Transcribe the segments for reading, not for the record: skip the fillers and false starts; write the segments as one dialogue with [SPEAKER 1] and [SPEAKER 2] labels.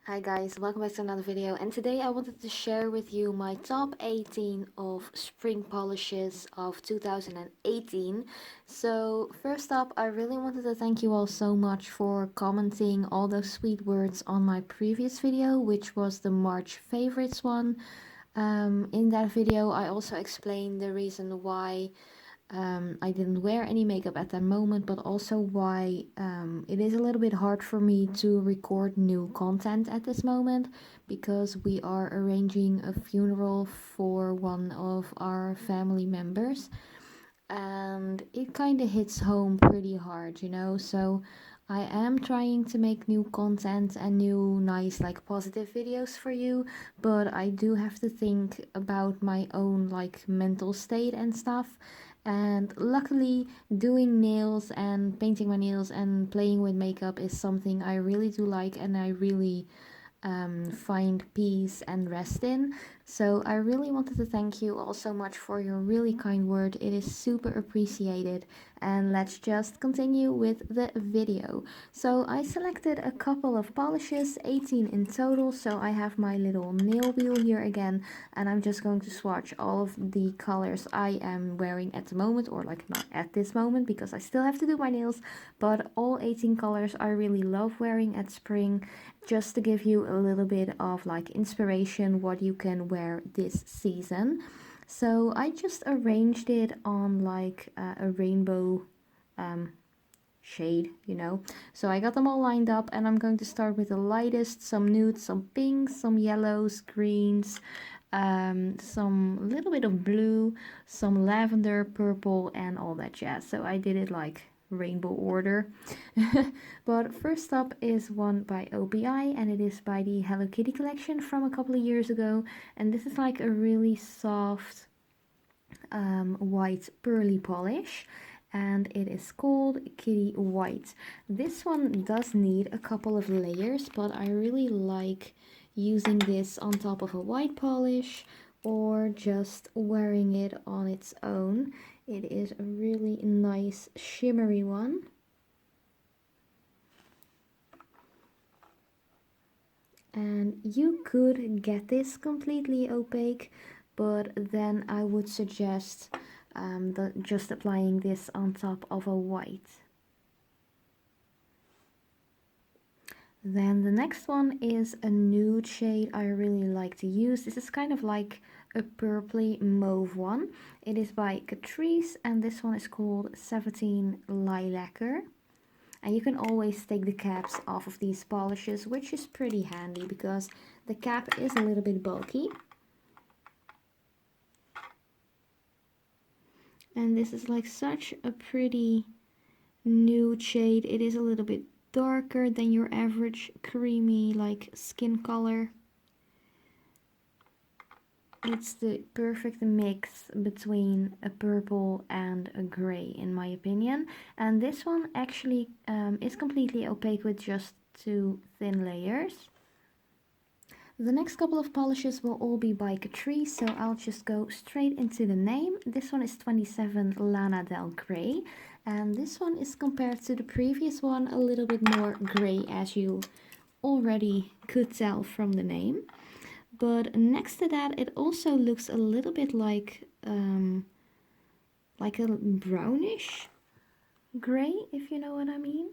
[SPEAKER 1] Hi guys, welcome back to another video, and today I wanted to share with you my top 18 of spring polishes of 2018. So first up, I really wanted to thank you all so much for commenting all those sweet words on my previous video, which was the March favorites one. In that video I also explained the reason why I didn't wear any makeup at that moment, but also why it is a little bit hard for me to record new content at this moment, because we are arranging a funeral for one of our family members, and it kind of hits home pretty hard, you know. So I am trying to make new content and new nice like positive videos for you, but I do have to think about my own like mental state and stuff. And luckily, doing nails and painting my nails and playing with makeup is something I really do like, and I really find peace and rest in. So I really wanted to thank you all so much for your really kind word. It is super appreciated. And let's just continue with the video. So I selected a couple of polishes, 18 in total. So I have my little nail wheel here again, and I'm just going to swatch all of the colors I am wearing at the moment, or like not at this moment because I still have to do my nails, but all 18 colors I really love wearing at spring, just to give you a little bit of like inspiration what you can wear this season. So I just arranged it on like a rainbow shade, you know. So I got them all lined up, and I'm going to start with the lightest, some nudes, some pinks, some yellows, greens, some little bit of blue, some lavender, purple, and all that jazz. So I did it like rainbow order. But first up is one by OBI, and it is by the Hello Kitty collection from a couple of years ago, and this is like a really soft white pearly polish, and it is called Kitty White. This one does need a couple of layers, but I really like using this on top of a white polish or just wearing it on its own. It is a really nice shimmery one. And you could get this completely opaque, but then I would suggest just applying this on top of a white. Then the next one is a nude shade I really like to use. This is kind of like a purpley mauve one. It is by Catrice, and this one is called 17 Lilacer. And you can always take the caps off of these polishes, which is pretty handy because the cap is a little bit bulky. And this is like such a pretty nude shade. It is a little bit darker than your average creamy like skin color. It's the perfect mix between a purple and a gray, in my opinion. And this one actually is completely opaque with just 2 thin layers. The next couple of polishes will all be by Catrice, so I'll just go straight into the name. This one is 27 Lana Del Grey, and this one is, compared to the previous one, a little bit more gray, as you already could tell from the name. But next to that, it also looks a little bit like a brownish gray, if you know what I mean.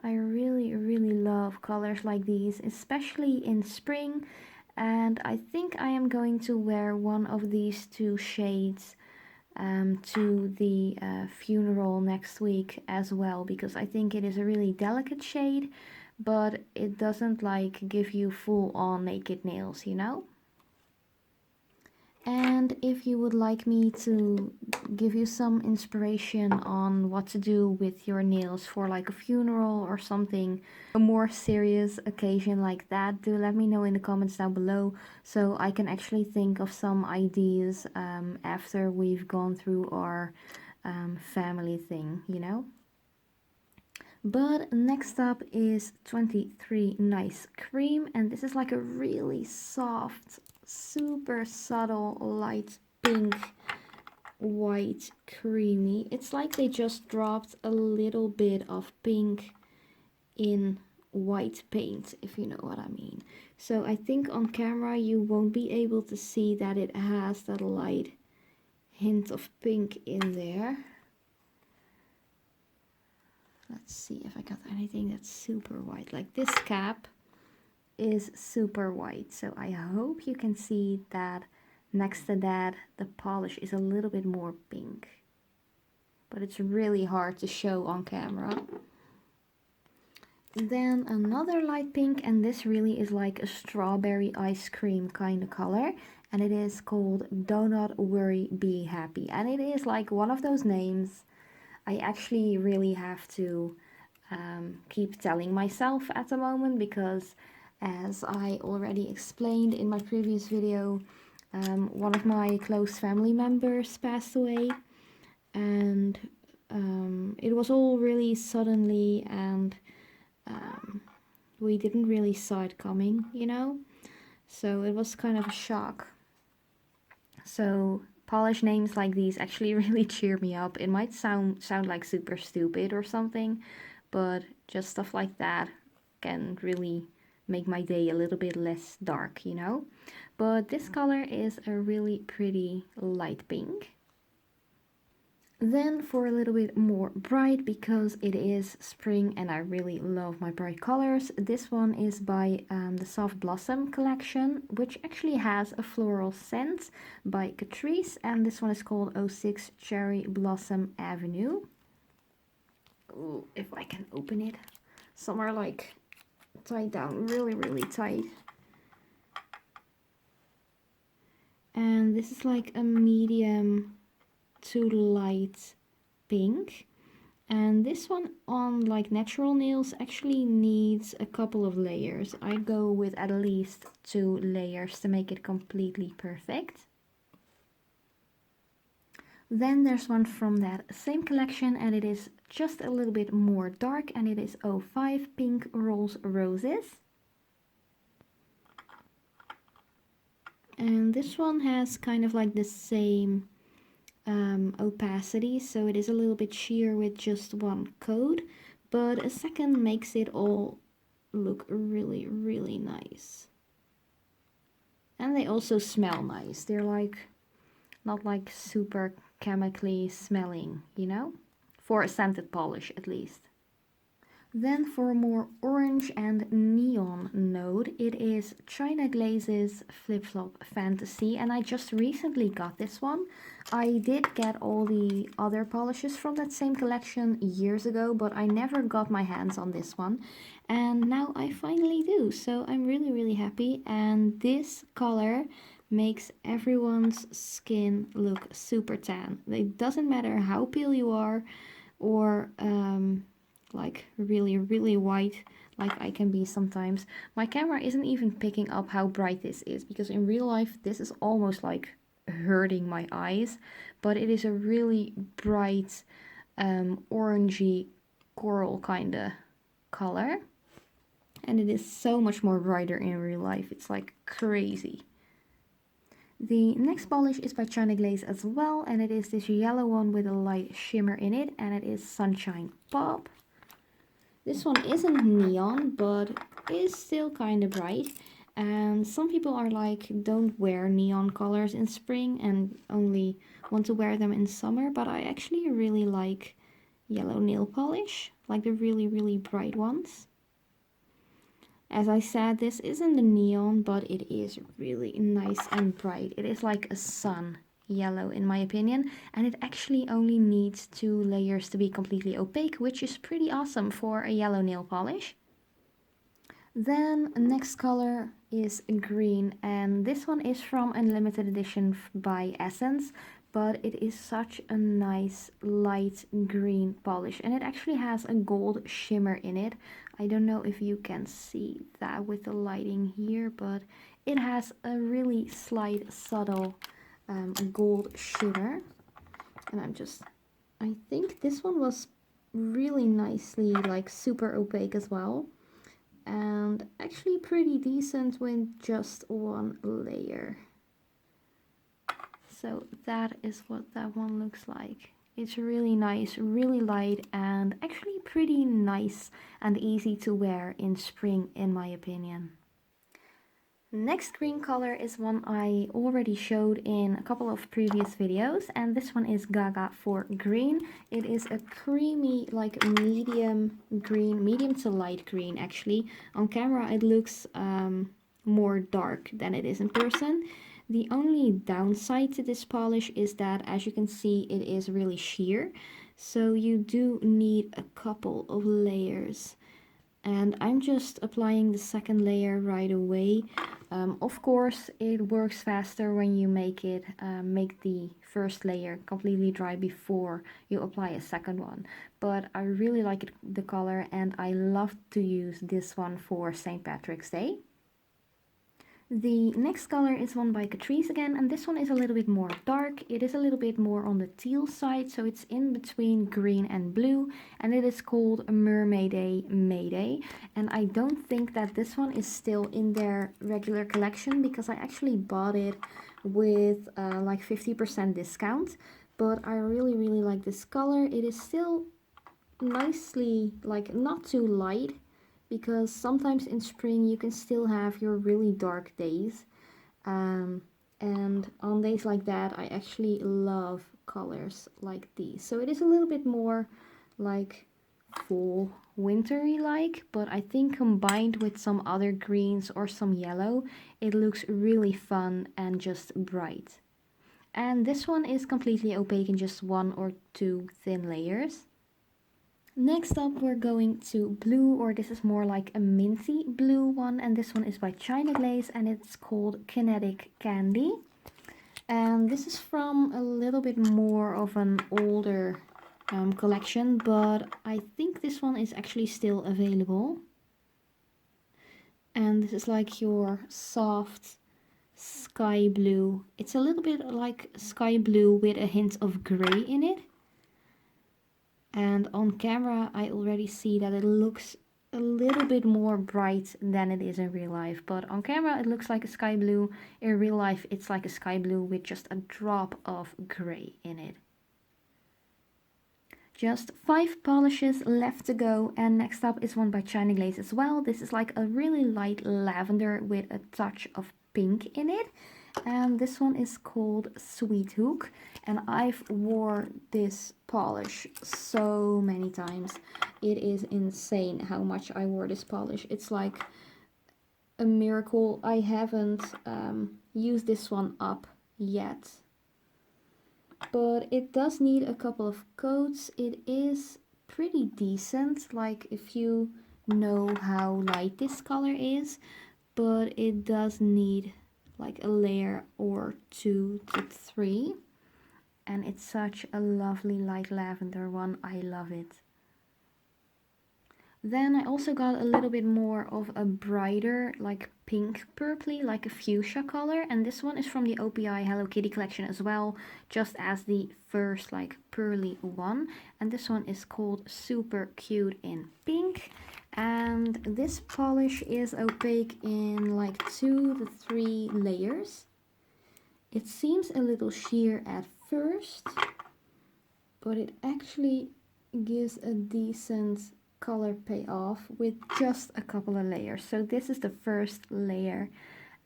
[SPEAKER 1] I really love colors like these, especially in spring, and I think I am going to wear one of these 2 shades to the funeral next week as well, because I think it is a really delicate shade, but it doesn't like give you full on naked nails, you know. And if you would like me to give you some inspiration on what to do with your nails for like a funeral or something, a more serious occasion like that, do let me know in the comments down below, so I can actually think of some ideas after we've gone through our family thing, you know. But next up is 23 Nice Cream, and this is like a really soft, super subtle light pink, white, creamy. It's like they just dropped a little bit of pink in white paint, if you know what I mean. So I think on camera you won't be able to see that it has that light hint of pink in there. Let's see if I got anything that's super white. Like this cap is super white, so I hope you can see that next to that the polish is a little bit more pink, but it's really hard to show on camera. Then another light pink, and this really is like a strawberry ice cream kind of color, and it is called Do Not Worry, Be Happy. And it is like one of those names I actually really have to keep telling myself at the moment, because as I already explained in my previous video, one of my close family members passed away, and it was all really suddenly, and we didn't really saw it coming, you know, so it was kind of a shock. So polish names like these actually really cheer me up. It might sound like super stupid or something, but just stuff like that can really make my day a little bit less dark, you know. But this color is a really pretty light pink. Then for a little bit more bright, because it is spring and I really love my bright colors, this one is by the Soft Blossom collection, which actually has a floral scent by Catrice, and this one is called 06 Cherry Blossom Avenue. Ooh, if I can open it. Some are like tied down really tight. And this is like a medium to light pink, and this one on like natural nails actually needs a couple of layers. I go with at least 2 layers to make it completely perfect. Then there's one from that same collection, and it is just a little bit more dark, and it is 05 Pink Rolls Roses. And this one has kind of like the same opacity, so it is a little bit sheer with just one coat, but a second makes it all look really nice. And they also smell nice. They're like not like super chemically smelling, you know, for a scented polish at least. Then for a more orange and neon node, it is China Glaze's Flip Flop Fantasy, and I just recently got this one. I did get all the other polishes from that same collection years ago, but I never got my hands on this one, and now I finally do, so I'm really happy. And this color makes everyone's skin look super tan. It doesn't matter how pale you are, or like really white like I can be sometimes. My camera isn't even picking up how bright this is, because in real life this is almost like hurting my eyes, but it is a really bright orangey coral kind of color, and it is so much more brighter in real life. It's like crazy. The next polish is by China Glaze as well, and it is this yellow one with a light shimmer in it, and it is Sunshine Pop. This one isn't neon, but is still kind of bright. And some people are like, don't wear neon colors in spring and only want to wear them in summer. But I actually really like yellow nail polish, like the really bright ones. As I said, this isn't a neon, but it is really nice and bright. It is like a sun yellow in my opinion, and it actually only needs 2 layers to be completely opaque, which is pretty awesome for a yellow nail polish. Then next color is green, and this one is from a limited edition by Essence, but it is such a nice light green polish, and it actually has a gold shimmer in it. I don't know if you can see that with the lighting here, but it has a really slight subtle gold shimmer. And I think this one was really nicely like super opaque as well, and actually pretty decent with just 1 layer. So that is what that one looks like. It's really nice, really light, and actually pretty nice and easy to wear in spring in my opinion. Next green color is one I already showed in a couple of previous videos, and this one is Gaga for green. It is a creamy, like medium green, medium to light green actually. On camera it looks more dark than it is in person. The only downside to this polish is that, as you can see, it is really sheer, so you do need a couple of layers. And I'm just applying the second layer right away. Of course, it works faster when you make the first layer completely dry before you apply a second one. But I really like the color, and I love to use this one for St. Patrick's Day. The next color is one by Catrice again, and this one is a little bit more dark. It is a little bit more on the teal side, so it's in between green and blue, and it is called Mermaid Mayday. And I don't think that this one is still in their regular collection, because I actually bought it with like 50% discount. But I really like this color. It is still nicely, like, not too light, because sometimes in spring you can still have your really dark days, and on days like that I actually love colors like these. So it is a little bit more like fall wintry like, but I think combined with some other greens or some yellow, it looks really fun and just bright. And this one is completely opaque in just one or two thin layers. Next up we're going to blue, or this is more like a minty blue one, and this one is by China Glaze, and it's called Kinetic Candy. And this is from a little bit more of an older collection, but I think this one is actually still available. And this is like your soft sky blue. It's a little bit like sky blue with a hint of gray in it. And on camera I already see that it looks a little bit more bright than it is in real life. But on camera it looks like a sky blue. In real life it's like a sky blue with just a drop of gray in it. Just 5 polishes left to go, and next up is one by China Glaze as well. This is like a really light lavender with a touch of pink in it. And this one is called Sweet Hook, and I've wore this polish so many times. It is insane how much I wore this polish. It's like a miracle I haven't used this one up yet. But it does need a couple of coats. It is pretty decent, like if you know how light this color is, but it does need like a layer or 2 to 3, and it's such a lovely light lavender one. I love it. Then I also got a little bit more of a brighter, like pink purpley, like a fuchsia color, and this one is from the OPI Hello Kitty collection as well, just as the first like pearly one. And this one is called Super Cute in Pink. And this polish is opaque in like 2 to 3 layers. It seems a little sheer at first, but it actually gives a decent color payoff with just a couple of layers. So this is the first layer,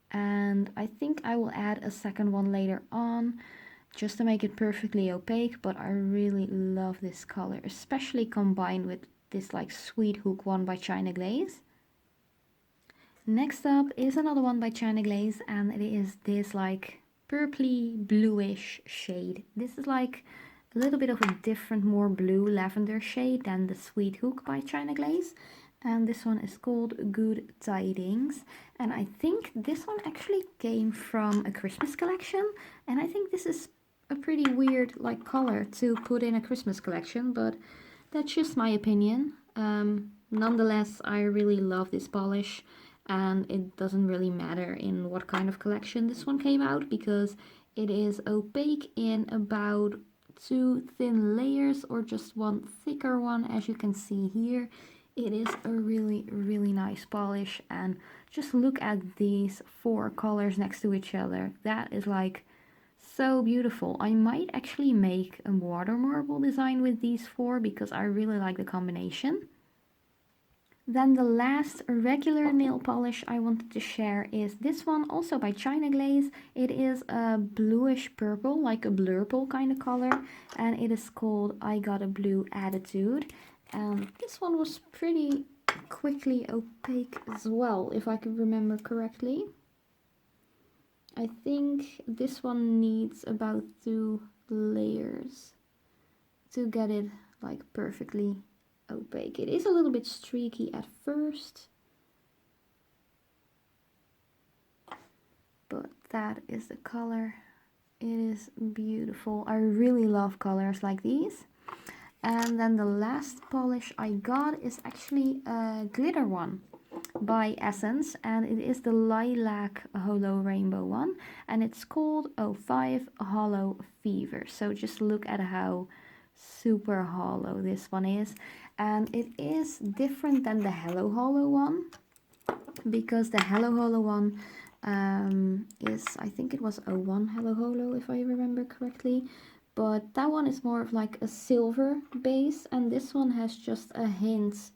[SPEAKER 1] and I think I will add a second one later on just to make it perfectly opaque. But I really love this color, especially combined with this like Sweet Hook one by China Glaze. Next up is another one by China Glaze, and it is this like purpley bluish shade. This is like a little bit of a different, more blue lavender shade than the Sweet Hook by China Glaze. And this one is called Good Tidings. And I think this one actually came from a Christmas collection. And I think this is a pretty weird like color to put in a Christmas collection, but that's just my opinion. Nonetheless, I really love this polish, and it doesn't really matter in what kind of collection this one came out, because it is opaque in about 2 thin layers or just one thicker one, as you can see here. It is a really nice polish, and just look at these 4 colors next to each other. That is like So beautiful. I might actually make a water marble design with these four because I really like the combination. Then the last regular nail polish I wanted to share is this one, also by China Glaze. It is a bluish purple, like a blurple kind of color, and it is called I Got a Blue Attitude. And this one was pretty quickly opaque as well, if I can remember correctly. I think this one needs about 2 layers to get it like perfectly opaque. It is a little bit streaky at first, but that is the color. It is beautiful. I really love colors like these. And then the last polish I got is actually a glitter one by Essence, and it is the Lilac Holo Rainbow one, and it's called 05 Hollow Fever. So just look at how super hollow this one is, and it is different than the Hello Hollow one, because the Hello Hollow one is, I think it was 01 Hello Hollow if I remember correctly, but that one is more of like a silver base, and this one has just a hint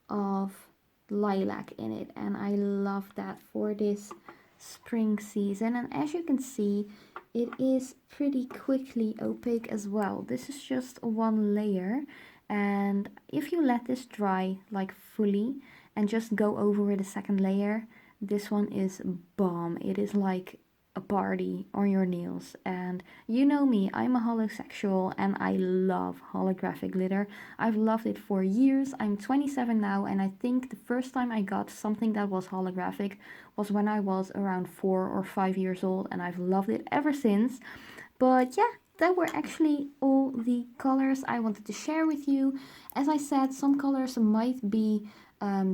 [SPEAKER 1] of lilac in it, and I love that for this spring season. And as you can see, it is pretty quickly opaque as well. This is just one layer, and if you let this dry like fully and just go over with a second layer, this one is bomb. It is like a party on your nails. And you know me, I'm a holosexual and I love holographic glitter. I've loved it for years. I'm 27 now, and I think the first time I got something that was holographic was when I was around 4 or 5 years old, and I've loved it ever since. But yeah, that were actually all the colors I wanted to share with you. As I said, some colors might be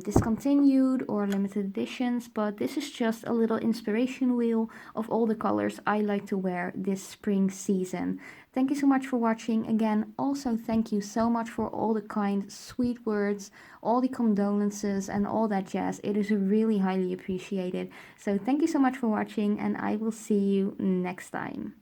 [SPEAKER 1] discontinued or limited editions, but this is just a little inspiration wheel of all the colors I like to wear this spring season. Thank you so much for watching. Again, also thank you so much for all the kind, sweet words, all the condolences and all that jazz. It is really highly appreciated. So thank you so much for watching, and I will see you next time.